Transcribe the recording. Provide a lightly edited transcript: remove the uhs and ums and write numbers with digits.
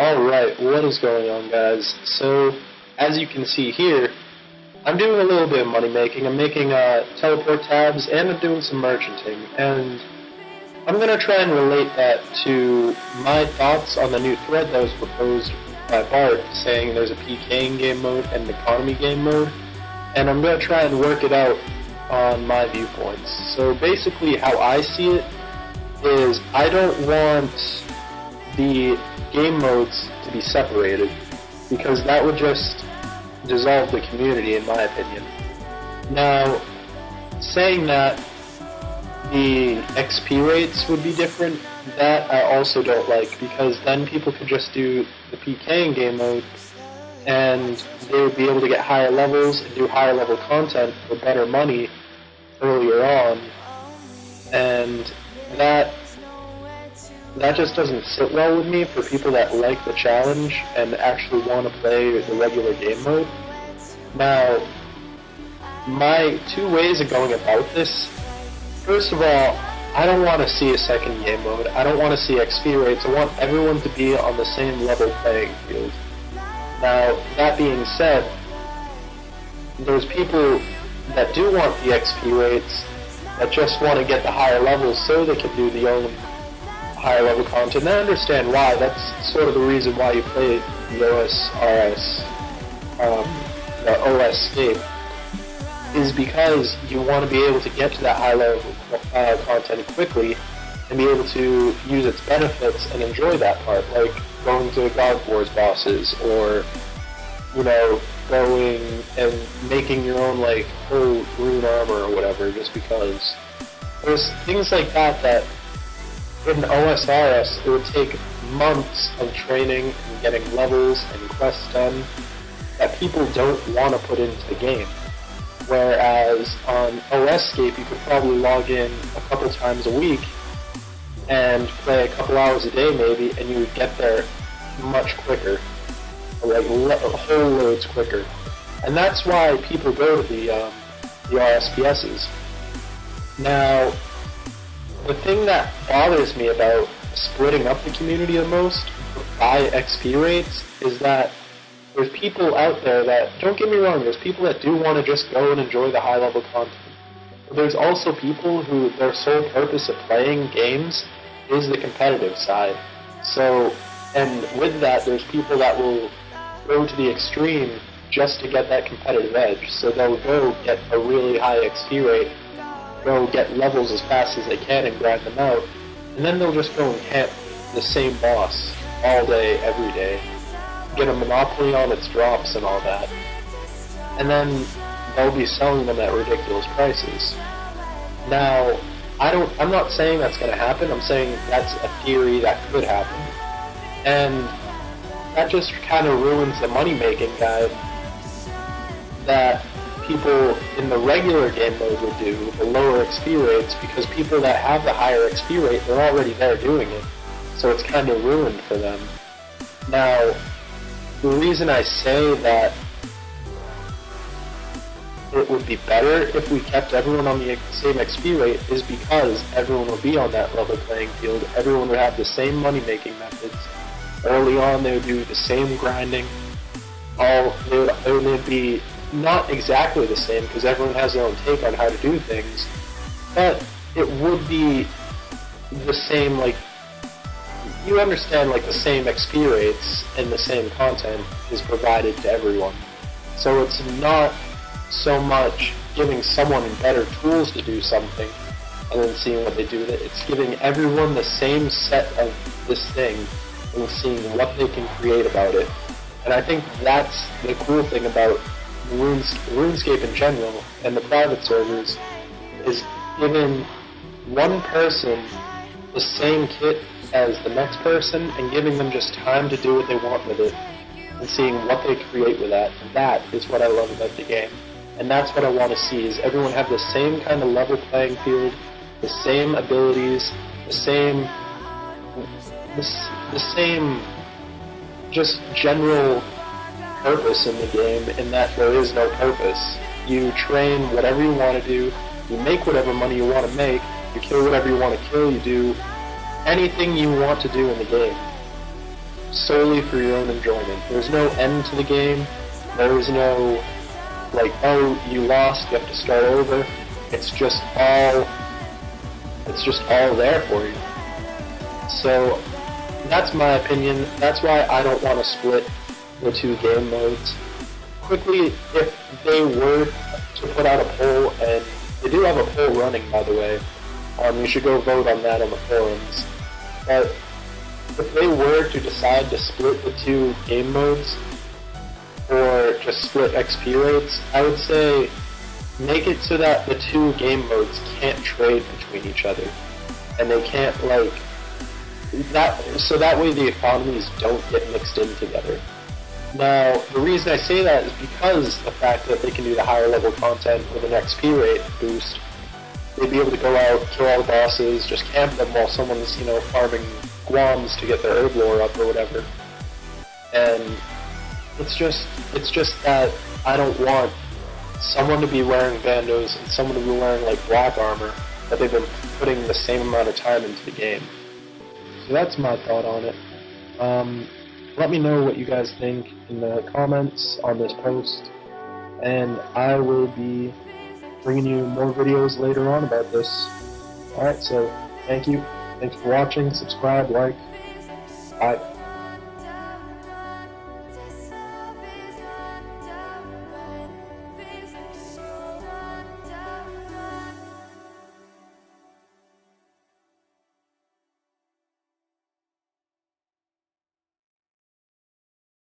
Alright, what is going on, guys? So, as you can see here, I'm doing a little bit of money making. I'm making teleport tabs and I'm doing some merchanting. And I'm going to try and relate that to my thoughts on the new thread that was proposed by Bart, saying there's a PKing game mode and an economy game mode. And I'm going to try and work it out on my viewpoints. So basically how I see it is I don't want the game modes to be separated, because that would just dissolve the community, in my opinion. Now, saying that the XP rates would be different, that I also don't like, because then people could just do the PKing game mode and they would be able to get higher levels and do higher level content for better money earlier on, and that just doesn't sit well with me for people that like the challenge and actually want to play the regular game mode. Now, my two ways of going about this: first of all, I don't want to see a second game mode. I don't want to see XP rates. I want everyone to be on the same level playing field. Now, that being said, there's people that do want the XP rates, that just want to get the higher levels so they can do the own higher level content. And I understand why. That's sort of the reason why you play the Os-Scape, is because you want to be able to get to that high level content quickly and be able to use its benefits and enjoy that part, like going to God Wars bosses, or, you know, going and making your own, like, full rune armor or whatever, just because. There's things like that that in OSRS, it would take months of training and getting levels and quests done that people don't want to put into the game. Whereas on Os-Scape, you could probably log in a couple times a week and play a couple hours a day maybe, and you would get there much quicker, or like whole loads quicker. And that's why people go to the RSPSs. Now, the thing that bothers me about splitting up the community the most by XP rates is that there's people out there that, don't get me wrong, there's people that do want to just go and enjoy the high level content. But there's also people who their sole purpose of playing games is the competitive side. So, and with that, there's people that will go to the extreme just to get that competitive edge. So they'll go get a really high XP rate, go get levels as fast as they can and grind them out, and then they'll just go and hit the same boss all day, every day, get a monopoly on its drops and all that, and then they'll be selling them at ridiculous prices. Now, I'm not saying that's going to happen. I'm saying that's a theory that could happen, and that just kind of ruins the money-making guide that people in the regular game mode would do with the lower XP rates, because people that have the higher XP rate, they're already there doing it, so it's kind of ruined for them. Now, the reason I say that it would be better if we kept everyone on the same XP rate is because everyone would be on that level playing field. Everyone would have the same money-making methods. Early on, they would do the same grinding. It would be not exactly the same, because everyone has their own take on how to do things, but it would be the same, like, you understand, like, the same XP rates and the same content is provided to everyone. So it's not so much giving someone better tools to do something and then seeing what they do with it. It's giving everyone the same set of this thing and seeing what they can create about it. And I think that's the cool thing about RuneScape in general and the private servers, is giving one person the same kit as the next person and giving them just time to do what they want with it and seeing what they create with that. And that is what I love about the game. And that's what I want to see, is everyone have the same kind of level playing field, the same abilities, the same just general purpose in the game, in that there is no purpose. You train whatever you want to do, you make whatever money you want to make, you kill whatever you want to kill, you do anything you want to do in the game. solely for your own enjoyment. There's no end to the game. There is no, like, oh, you lost, you have to start over. It's just all there for you. So that's my opinion. That's why I don't want to split the two game modes. Quickly, if they were to put out a poll, and they do have a poll running, by the way, you should go vote on that on the forums. But if they were to decide to split the two game modes, or just split XP rates, I would say make it so that the two game modes can't trade between each other. And they can't, like, so that way the economies don't get mixed in together. Now, the reason I say that is because the fact that they can do the higher level content with an XP rate boost. They'd be able to go out, kill all the bosses, just camp them while someone's, farming guams to get their herb lore up or whatever. And it's just that I don't want someone to be wearing bandos and someone to be wearing, like, black armor, but they've been putting the same amount of time into the game. So that's my thought on it. Let me know what you guys think in the comments on this post, and I will be bringing you more videos later on about this. Alright, so thank you. Thanks for watching. Subscribe, like. Bye.